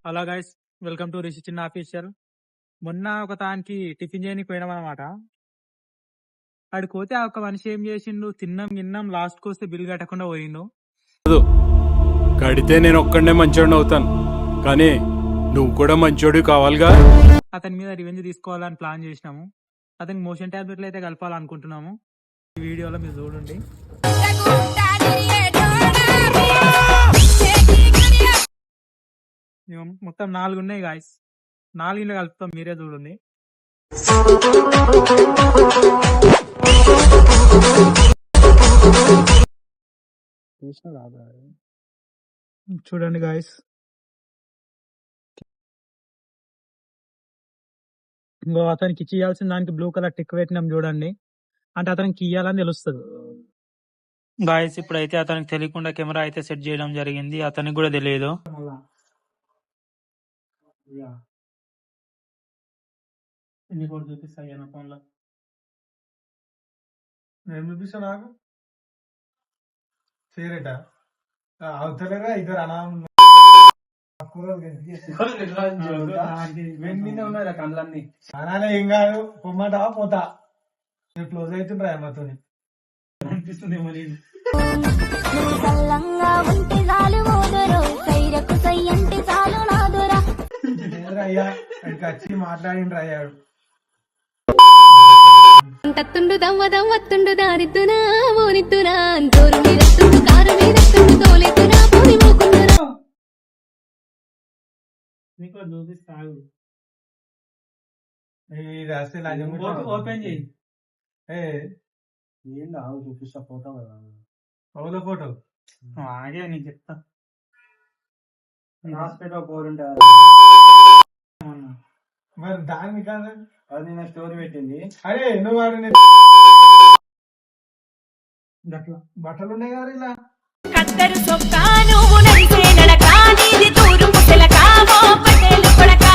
Hello guys, welcome to Rishi చిన్న official. మొన్న ఒక తానికి టిఫిన్ చేయడానికి పోయినాం అనమాట. ఆడికి పోతే ఆ ఒక మనిషి ఏం చేసిండు, తిన్నాం గిన్నాం, లాస్ట్ వస్తే బిల్ కట్టకుండా పోయిండు. కడితే నేను ఒక్కడనే మంచోడిని అవుతాను, కానీ నువ్వు కూడా మంచోడు కావాలిగా. అతని మీద రివెంజ్ తీసుకోవాలని ప్లాన్ చేసినాము. అతనికి మోషన్ టాబ్లెట్లు అయితే కలపాలనుకుంటున్నాము. ఈ వీడియోలో మీరు చూడండి. మొత్తం 4 ఉన్నాయి గాయస్. 4 కలుపుతాం, మీరే చూడండి. చూడండి గాయస్, ఇంకో అతనికి ఇచ్చేయాల్సిన దానికి బ్లూ కలర్ టిక్ పెట్టినాం చూడండి. అంటే అతనికి ఇయ్యాలని తెలుస్తుంది గాయస్. ఇప్పుడైతే అతనికి తెలియకుండా కెమెరా అయితే సెట్ చేయడం జరిగింది. అతనికి కూడా తెలియదు. ఎన్ని కూడా చూపిస్తాయి నా ఫోన్ లో. నేను చూపిస్తా నాకు సిగరెటా అవుతలేరా ఇద్దరు అనాథ కళ్ళన్నీ అనాలే ఏం కాదు. పొమ్మటా పోతా క్లోజ్ అవుతుండ్రా అమ్మతో అనిపిస్తుంది. మరి అయ్యా అక్కడికి వచ్చి మాట్లాడిండ్రు అయ్యాడు. తత్తుండు దవ్వదం వత్తుండు దారిద్దునా ఓనిద్దునా దూరు మీదత్తుండు కారు మీదత్తుండు తోలెత్తునా పోని మోకుండునా. నీకు చూపిస్తావు. ఇది అసలు ఓపెన్ చేయి. ఏం చూపిస్తా ఫోటో కదా. అవులో ఫోటో ఆగే నీకు చెప్తా. హాస్పిటల్ పోరుంటే మరి దాని కాదు అది నా స్టోరీ పెట్టింది. అరే నువ్వు వాడిని బట్టలు ఉన్నాయి కదా ఇలా కత్తరు సొక్కా నువ్వు నడిసే నడకా నీది తూరు ముసలకా మోపటేలు కొడకా.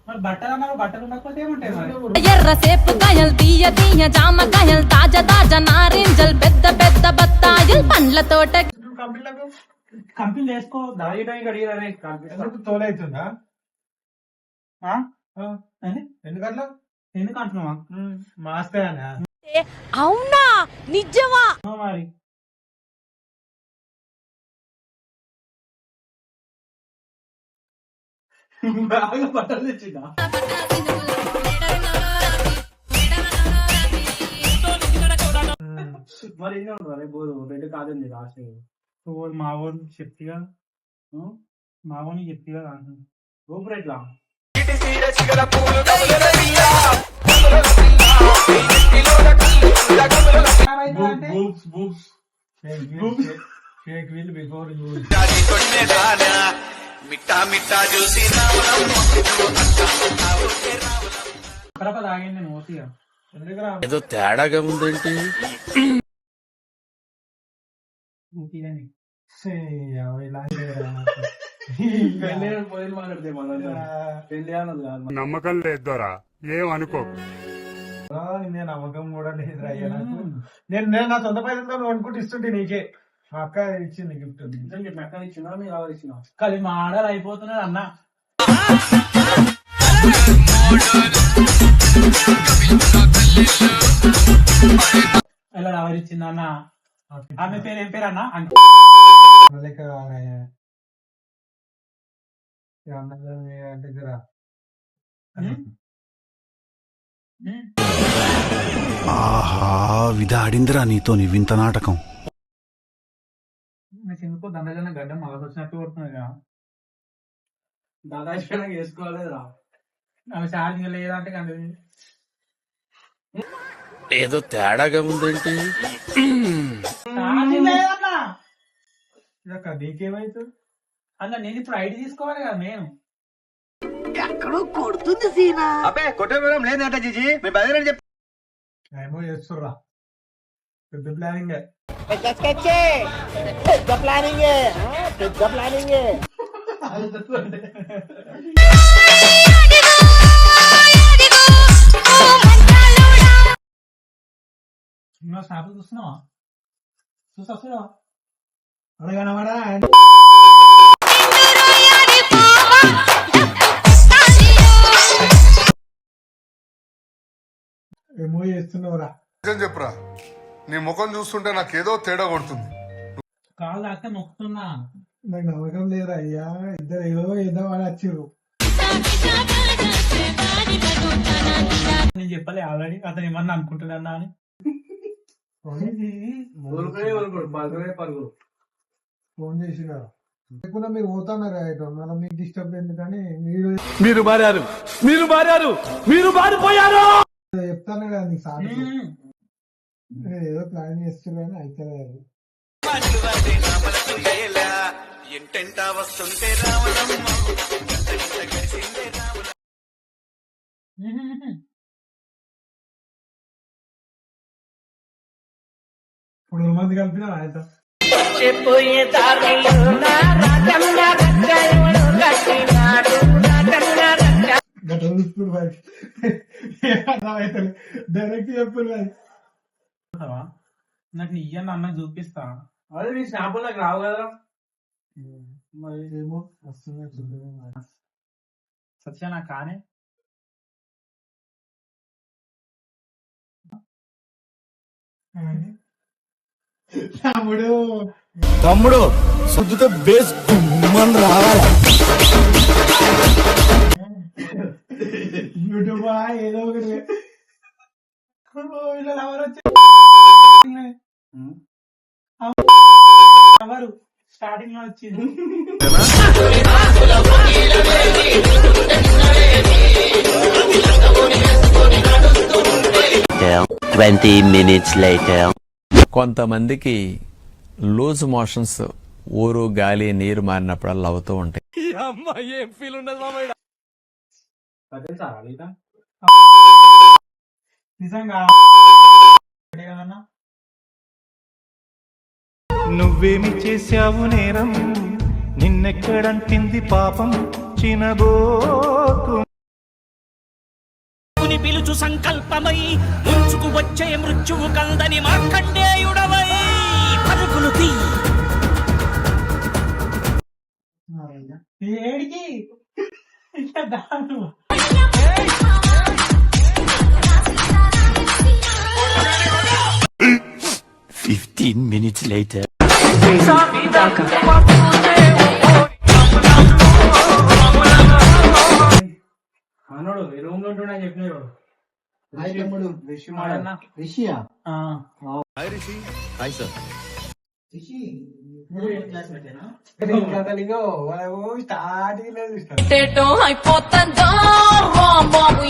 మరి బట్టలు ఉండకపోతే ఏముంటాయి మరి? ఎర్ర సేపు కాయల్ తీయ తీయ జామకాయల్ తాజా తాజా నారింజల్ పెద్ద పెద్ద బత్తాయిల్ పండ్ల తోట. కంపెనీలు వేసుకో దాయి అడిగారే. ఎందుకు తోలైతుందా? ఎందుకట్లా? ఎందుకు అంటున్నావా? మాస్తే అనా అవునా నిజమా? మరి బాగా బట్టలు తెచ్చిందా? మరి ఎన్ని ఉంటారు రేపు రెండు కాదండి రాసి మా ఊరు చెప్తిగా, మా ఊరిని చెప్తిగా అంటున్నా. గోపురు ఎట్లా షేక్ విల్ బిఫోర్ తాగింది నేను ఓసిగా. ఏదో తేడాగా ఉందేంటి? నమ్మకం లేదురా, ఏం అనుకో. నేను నమ్మకం కూడా లేదు అయ్యా నాకు. నేను నా సొంత పైసలతో వండుకుంటూ ఇస్తుంటే నీకే. మా అక్క ఇచ్చింది గిఫ్ట్. అక్క ఇచ్చిన మీరు ఎవరు ఇచ్చిన కానీ మా ఆర్డర్ అయిపోతున్నది అన్న. ఎలా ఎవరిచ్చింది అన్న? ఆమె పేరు ఏం పేరు అన్న? దగ్గర ఆహా విధాడిందిరా నీతో నీ వింత నాటకం. ఎందుకో దండజన గడ్డ మగ వచ్చినట్టు కొడుతున్నాయి కదా. దాదాపు వేసుకోవాలేదురా. ఆమె ఛార్జింగ్ లేదంటే కానీ ఏదో తేడాగా ఉందేంటి? ఛార్జింగ్ లేదన్నా. నీకేమైతుంది అన్న? నేను ఇప్పుడు ఐడి తీసుకోవాలి కదా. నేను ఎక్కడో కొడుతుంది సీనా. అబ్బే కొట్టే వివరం లేదంట జీజీ, మీ బదిలీ చెప్పి ఏమో చేస్తుర్రా. పెద్ద ప్లానింగ్ స్నాప్ చూస్తున్నావా? చూసా అడగనవాడా చేస్తున్నావురా? నిజం చెప్పురా, నీ ముఖం చూస్తుంటే నాకేదో తేడా కొడుతుంది. కాళ్ళు దాకా నొక్కుతున్నా. నాకు నమ్మకం లేదురా అయ్యా, ఇద్దరు ఏదో అని వచ్చిర్రు. నేను చెప్పలే ఆల్రెడీ అతను ఏమన్నా అనుకుంటున్నా అని. ఫోన్ చేసినారు లేకుండా మీరు పోతున్నారు ఐటమ్, మళ్ళీ మీకు డిస్టర్బ్ ఎందుకని మీరు మీరు మారారు, మీరు మారారు, మీరు మారిపోయారు. చెప్తాను కదా నీకు సార్, ఏదో ప్లాన్ చేస్తున్నారు కానీ అయితే లేదు. ఇప్పుడు మంది కలిపిన ఆయన డైరెక్ట్ చెప్పు. నాకు ఇయ్యన్న అన్న చూపిస్తా. అదే నీ స్నాప్ నాకు రావు కదా మరి, ఏమో వస్తున్నాయి చూద్దాం. సత్య నా కానే తమ్ముడు తమ్ముడు శుద్ధితో బేస్ గుమ్మని రావాలి. యూట్యూబ్ ఏదో ఒకటి ఇలా ఎవరు ఎవరు స్టార్టింగ్ లో వచ్చింది. 20 minutes later. కొంతమందికి లూజ్ మోషన్స్ ఊరు గాలి నీరు మారినప్పుడల్లా అవుతూ ఉంటాయి. ఏం ఫీల్ ఉండదు మామయ్య. నిజంగా నువ్వేమి చేశావు నేరం, నిన్నెక్కడంటింది పాపం చినబోకు. పిలుచు సంకల్పమై ముంచుకు వచ్చే మృత్యువు కందని మార్కండేయుడవై పరుగులు తీ. ఏడికి 15 minutes later. మనోడు ఈ రూమ్ లో ఉంటున్నా చెప్పినాడు. స్టార్టింగ్ లేదు అయిపోతుందో బాబు